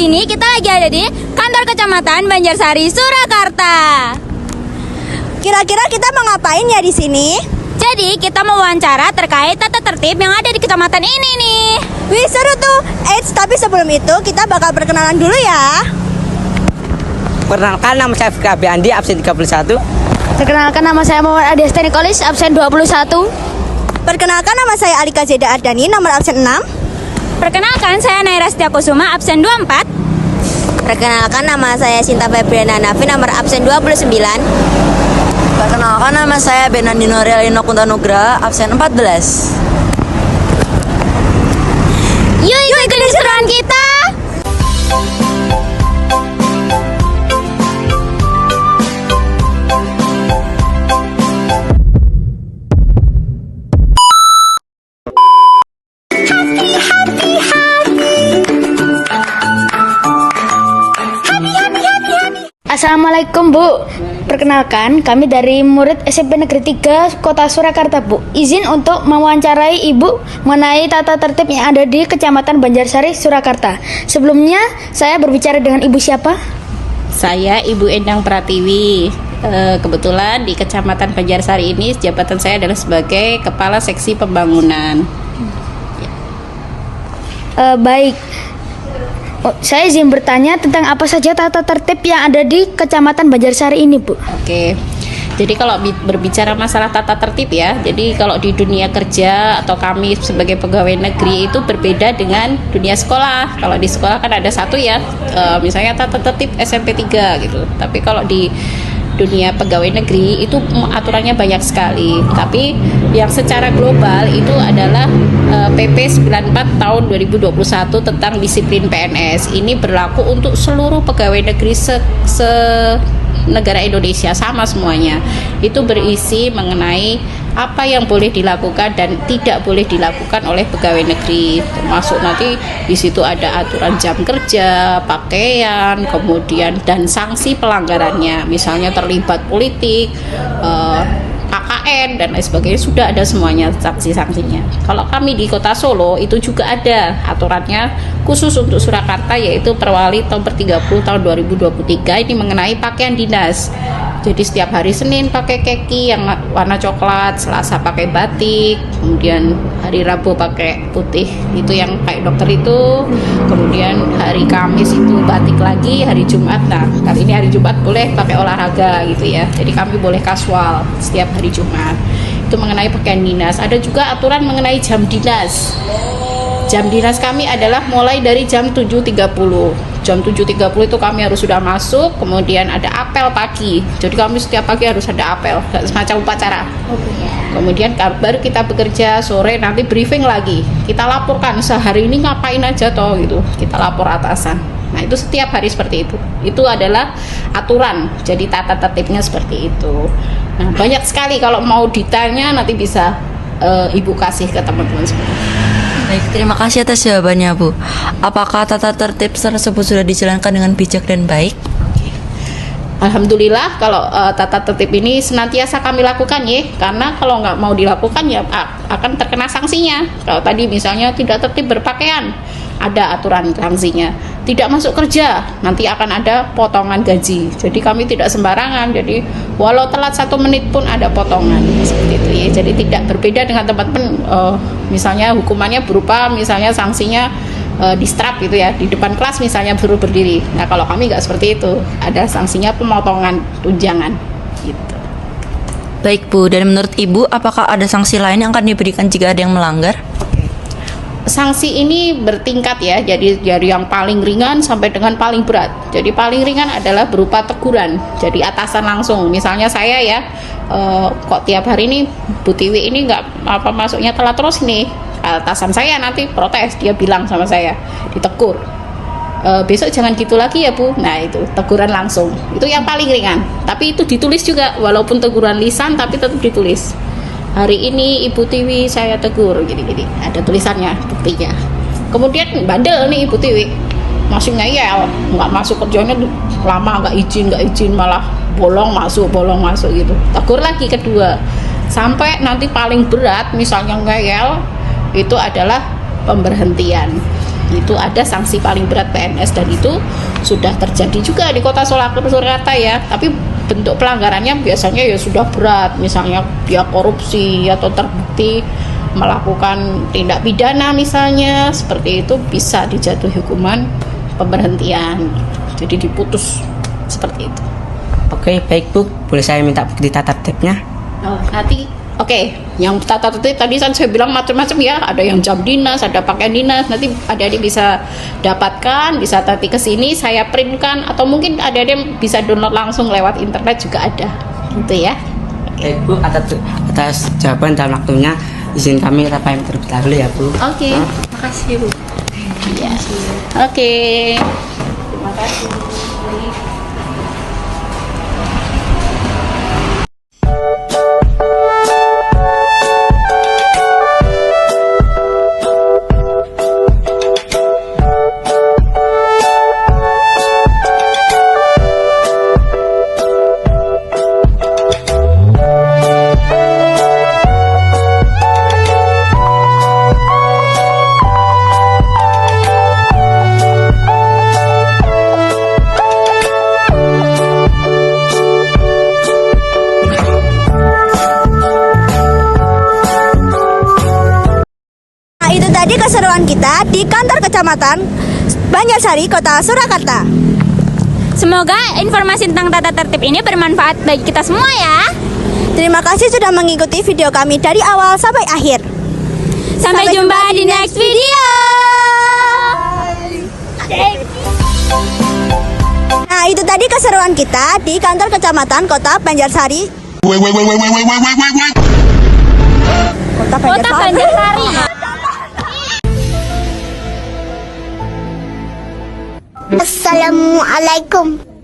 ini kita lagi ada di kantor kecamatan Banjarsari, Surakarta. Kira-kira kita mau ngapain ya di sini? Jadi kita mau wawancara terkait tata tertib yang ada di kecamatan ini nih. Wih, seru tuh. Tapi sebelum itu kita bakal perkenalan dulu ya. Perkenalkan, nama saya Fikri Abiandi, absen 31. Perkenalkan, nama saya Muhammad Adiasta Nikolis, absen 21. Perkenalkan, nama saya Alika Zeda Ardani, nomor absen 6. Perkenalkan, saya Naira Setiakusuma, absen 24. Perkenalkan, nama saya Sinta Febriana Nafi, nomor absen 29. Perkenalkan, nama saya Benandino Realino Kuntanugra, absen 14. Yuk ikutin seruan kita. Assalamualaikum Bu. Perkenalkan, kami dari murid SMP Negeri 3 Kota Surakarta Bu. Izin untuk mewawancarai Ibu mengenai tata tertib yang ada di Kecamatan Banjarsari, Surakarta. Sebelumnya, saya berbicara dengan Ibu siapa? Saya Ibu Endang Pratiwi. Kebetulan di Kecamatan Banjarsari ini jabatan saya adalah sebagai Kepala Seksi Pembangunan. Baik. Saya izin bertanya tentang apa saja tata tertib yang ada di Kecamatan Banjarsari ini, Bu. Oke. Jadi kalau berbicara masalah tata tertib ya, jadi kalau di dunia kerja atau kami sebagai pegawai negeri itu berbeda dengan dunia sekolah. Kalau di sekolah kan ada satu ya, misalnya tata tertib SMP 3 gitu. Tapi kalau di dunia pegawai negeri itu aturannya banyak sekali. Tapi yang secara global itu adalah PP 94 tahun 2021 tentang disiplin PNS. Ini berlaku untuk seluruh pegawai negeri negara Indonesia, sama semuanya. Itu berisi mengenai apa yang boleh dilakukan dan tidak boleh dilakukan oleh pegawai negeri, termasuk nanti di situ ada aturan jam kerja, pakaian, kemudian dan sanksi pelanggarannya, misalnya terlibat politik, KKN dan lain sebagainya, sudah ada semuanya sanksi-sanksinya. Kalau kami di Kota Solo itu juga ada aturannya khusus untuk Surakarta, yaitu Perwali nomor 30 tahun 2023 ini mengenai pakaian dinas. Jadi setiap hari Senin pakai kaki yang warna coklat, Selasa pakai batik, kemudian hari Rabu pakai putih, itu yang kayak dokter itu, kemudian hari Kamis itu batik lagi, hari Jumat, nah kali ini hari Jumat boleh pakai olahraga gitu ya. Jadi kami boleh kasual setiap hari Jumat. Itu mengenai pakaian dinas. Ada juga aturan mengenai jam dinas. Jam dinas kami adalah mulai dari jam 7.30. Jam 7.30 itu kami harus sudah masuk, kemudian ada apel pagi. Jadi kami setiap pagi harus ada apel, semacam upacara. Kemudian baru kita bekerja sore, nanti briefing lagi. Kita laporkan sehari ini ngapain aja toh gitu. Kita lapor atasan. Nah, itu setiap hari seperti itu. Itu adalah aturan. Jadi tata tertibnya seperti itu. Nah, banyak sekali, kalau mau ditanya nanti bisa Ibu kasih ke teman-teman semua. Baik, terima kasih atas jawabannya, Bu. Apakah tata tertib tersebut sudah dijalankan dengan bijak dan baik? Alhamdulillah, kalau tata tertib ini senantiasa kami lakukan ya, karena kalau nggak mau dilakukan ya akan terkena sanksinya. Kalau tadi misalnya tidak tertib berpakaian, ada aturan sanksinya. Tidak masuk kerja, nanti akan ada potongan gaji. Jadi kami tidak sembarangan, jadi walau telat 1 menit pun ada potongan, seperti itu ya. Jadi tidak berbeda dengan teman-teman, misalnya hukumannya berupa misalnya sanksinya distrap gitu ya, di depan kelas misalnya suruh berdiri. Nah, kalau kami nggak seperti itu, ada sanksinya pemotongan tunjangan gitu. Baik, Bu, dan menurut Ibu, apakah ada sanksi lain yang akan diberikan jika ada yang melanggar? Sanksi ini bertingkat ya, jadi dari yang paling ringan sampai dengan paling berat. Jadi paling ringan adalah berupa teguran, jadi atasan langsung. Misalnya saya ya, kok tiap hari ini Bu Tiwi ini nggak masuknya telat terus nih, atasan saya nanti protes, dia bilang sama saya, ditegur, besok jangan gitu lagi ya Bu. Nah, itu teguran langsung, itu yang paling ringan. Tapi itu ditulis juga, walaupun teguran lisan tapi tetap ditulis. Hari ini Ibu Tiwi saya tegur gini-gini, ada tulisannya, buktinya. Kemudian bandel nih Ibu Tiwi, masih ngeyel, nggak masuk kerjanya lama, nggak izin, malah bolong masuk gitu. Tegur lagi kedua, sampai nanti paling berat misalnya ngeyel, itu adalah pemberhentian. itu ada sanksi paling berat PNS, dan itu sudah terjadi juga di Kota Surakarta ya. Tapi bentuk pelanggarannya biasanya ya sudah berat, misalnya dia korupsi atau terbukti melakukan tindak pidana misalnya, seperti itu bisa dijatuhi hukuman pemberhentian, jadi diputus seperti itu. Oke, baik Bu, boleh saya minta bukti tata tertibnya? Nanti yang tata tertib tadi kan saya bilang macam-macam ya, ada yang jam dinas, ada pakaian dinas, nanti adik-adik bisa dapatkan, bisa nanti ke sini saya printkan, atau mungkin adik-adik bisa download langsung lewat internet juga ada, gitu ya. Baik Bu, atas jawaban dan waktunya, izin kami kita pamit terlebih dahulu ya Bu. Oke, makasih Bu. Ya. Oke, terima kasih. Nah, itu tadi keseruan kita di kantor kecamatan Banjarsari, Kota Surakarta. Semoga informasi tentang tata tertib ini bermanfaat bagi kita semua ya. Terima kasih sudah mengikuti video kami dari awal sampai akhir. Sampai jumpa di next video. Nah, itu tadi keseruan kita di kantor kecamatan Kota Banjarsari. Kota Banjarsari. Assalamualaikum.